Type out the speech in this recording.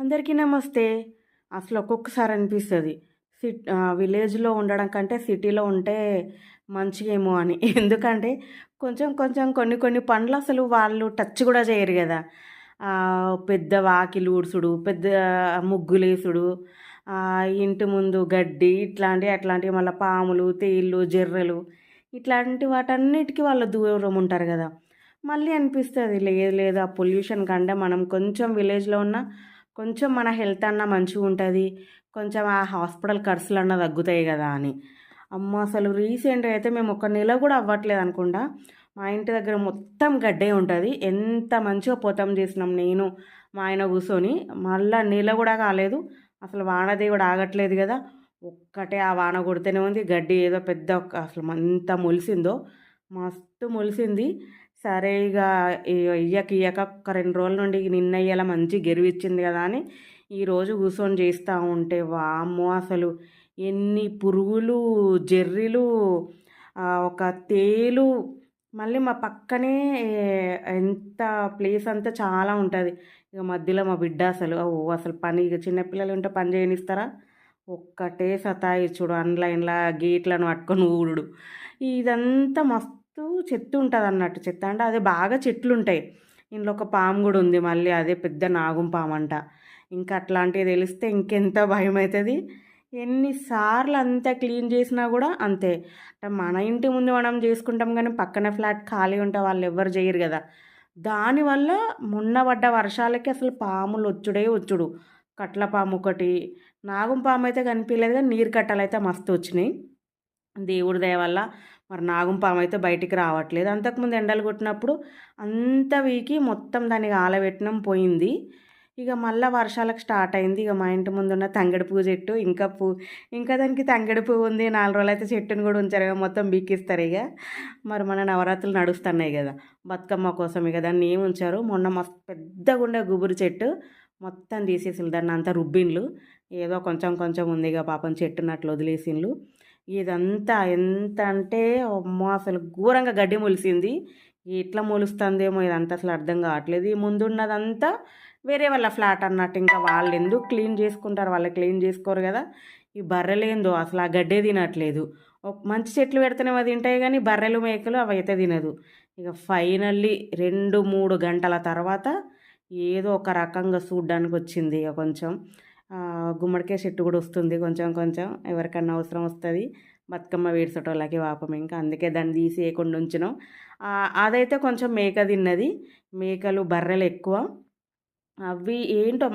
అందరికీ నమస్తే. అసలు ఒక్కొక్కసారి అనిపిస్తది. విలేజ్‌లో ఉండడం కంటే సిటీలో ఉంటే మంచిగేమో అని. ఎందుకంటే కొంచెం కొంచెం కొన్ని కొన్ని పనులు అసలు వాళ్ళు టచ్ గూడా చేయరు గదా! పెద్ద వాకిలి ఊడ్సుడు, పెద్ద ముగ్గులేసుడు, ఇంటి ముందు గడ్డి ఇట్లాంటియి అట్లాంటివి మళ్ళా పాములు, తేళ్ళు, జెర్రెలు ఇట్లాంటి వాటన్నిటికి వాళ్ళు దూరం ఉంటారు గదా! మళ్ళీ అనిపిస్తది లేదు లేదు ఆ పొల్యూషన్ కంటే మనం కొంచెం విలేజ్‌లో ఉన్న కొంచెం మన హెల్త్ అన్నా మంచిగుంటది. కొంచెం ఆ హాస్పిటల్ ఖర్చులన్నా తగ్గుతాయి గదా అని. అమ్మో! అసలు రీసెంట్‌గా అయితే మేము ఒక నెల గూడా అవ్వట్లేదనుకుంటా. మా ఇంటి దగ్గర మొత్తం గడ్డే ఉంటది. ఎంత మంచిగా పొతం చేసినాం నేను, మా ఆయన కూసోని. మళ్ళా నెల గూడా కాలేదు. అసలు వానదేవుడు ఆగట్లేదు గదా! ఒక్కటే ఆ వాన కొడితేనే ఉంది. గడ్డి ఏదో పెద్ద అసలు ఎంత మొలిసిందో. మస్తు మొలిసింది. సరే ఇగ ఇయ్యక ఒక 2 రోజుల నుండి నిన్న ఇయ్యాల మంచి గెరువిచ్చింది గదా అని ఈరోజు కూర్చొని చేస్తా ఉంటే వామ్మో! అసలు ఎన్ని పురుగులు, జెర్రిలు, ఒక తేలు, మళ్ళీ మా పక్కనే ఎంత ప్లేస్ అంతా చాలా ఉంటది. ఇగ మధ్యలో మా బిడ్డ అసలు పని ఇగ చిన్న పిల్లలుంటే పని చేయనిస్తారా? ఒక్కటే సతాయిచ్చుడు. ఇండ్ల గేట్లను పట్టుకొని ఊడుడు. ఇదంతా మస్తు చెత్త ఉంటదన్నట్టు. చెత్త అంటే అది బాగా చెట్లుంటాయి. ఇందులో ఒక పాము గూడా ఉంది మళ్ళీ అదే పెద్ద నాగుం పామంట. ఇంకా అట్లాంటివి తెలిస్తే ఇంకెంత భయమైతది. ఎన్ని సార్లు అంతా క్లీన్ చేసినా గూడా అంతే. అంటే మన ఇంటి ముందు మనం చేసుకుంటాం గానీ పక్కన ఫ్లాట్ ఖాళీ ఉంటే వాళ్ళెవ్వరు జెయ్యరు గదా! దానివల్ల మొన్న పడ్డ వర్షాలకి అసలు పాములొచ్చుడే వచ్చుడు. కట్ల పామొకటి, నాగుం పామయితే కనిపియలేదు గానీ నీరు కట్టలయితే మస్తొచ్చినియి. దేవుడి దయ వల్ల మరి నాగుం పామయితే బయటికి రావట్లేదు. అంతకుముందు ఎండలు కొట్టినప్పుడు అంతా వీకి మొత్తం దాన్ని కాలబెట్టినాం పోయింది. ఇగ మళ్ళా వర్షాలకు స్టార్ట్ అయింది. ఇగ మా ఇంటి ముందున్న తంగేడు పువ్వు చెట్టు ఇంకా దానికి తంగేడు పువ్వు ఉంది. 4 రోజులైతే చెట్టుని గూడా ఉంచరు. మొత్తం బీకిస్తారిగ. మరి మన నవరాత్రులు నడుస్తున్నాయి గదా! బతుకమ్మ కోసం ఇగ దాన్ని ఏమి ఉంచారు. మొన్న మస్తు పెద్దగుండే గుబురు చెట్టు మొత్తం తీసేసిళ్ళు. దాన్నంతా రుబ్బిండ్లు. ఏదో కొంచెం కొంచెం ఉంది ఇగ పాపం చెట్టునట్లు వదిలేసిన్లు. ఇదంతా ఎంత అంటే అమ్మో! అసలు ఘోరంగా గడ్డి మొలిసింది. ఎట్లా మొలుస్తుందేమో ఇదంతా అసలు అర్థం కావట్లేదు. ఈ ముందున్నదంతా వేరే వాళ్ళ ఫ్లాట్ అన్నట్టు. ఇంకా వాళ్ళెందుకు క్లీన్ చేసుకుంటారు? వాళ్ళు క్లీన్ చేసుకోరు గదా! ఈ బర్రెలేందో అసలు ఆ గడ్డే తినట్లేదు. మంచి చెట్లు పెడితేనేమో తింటాయి గానీ బర్రెలు, మేకలు అవైతే తినదు. ఇక ఫైనల్లీ 2, 3 గంటల తర్వాత ఏదో ఒక రకంగా చూడ్డానికొచ్చింది ఇగ కొంచెం. గుమ్మడికాయ చెట్టు గూడా వస్తుంది కొంచెం కొంచెం. ఎవరికన్నా అవసరం వస్తది. బతుకమ్మ పేర్చేటోళ్ళకి పాపం ఇంకా. అందుకే దాన్ని తీసేయకుండా ఉంచినాం. అదైతే కొంచెం మేక తిన్నది. మేకలు, బర్రెలు ఎక్కువ. అవి ఏంటో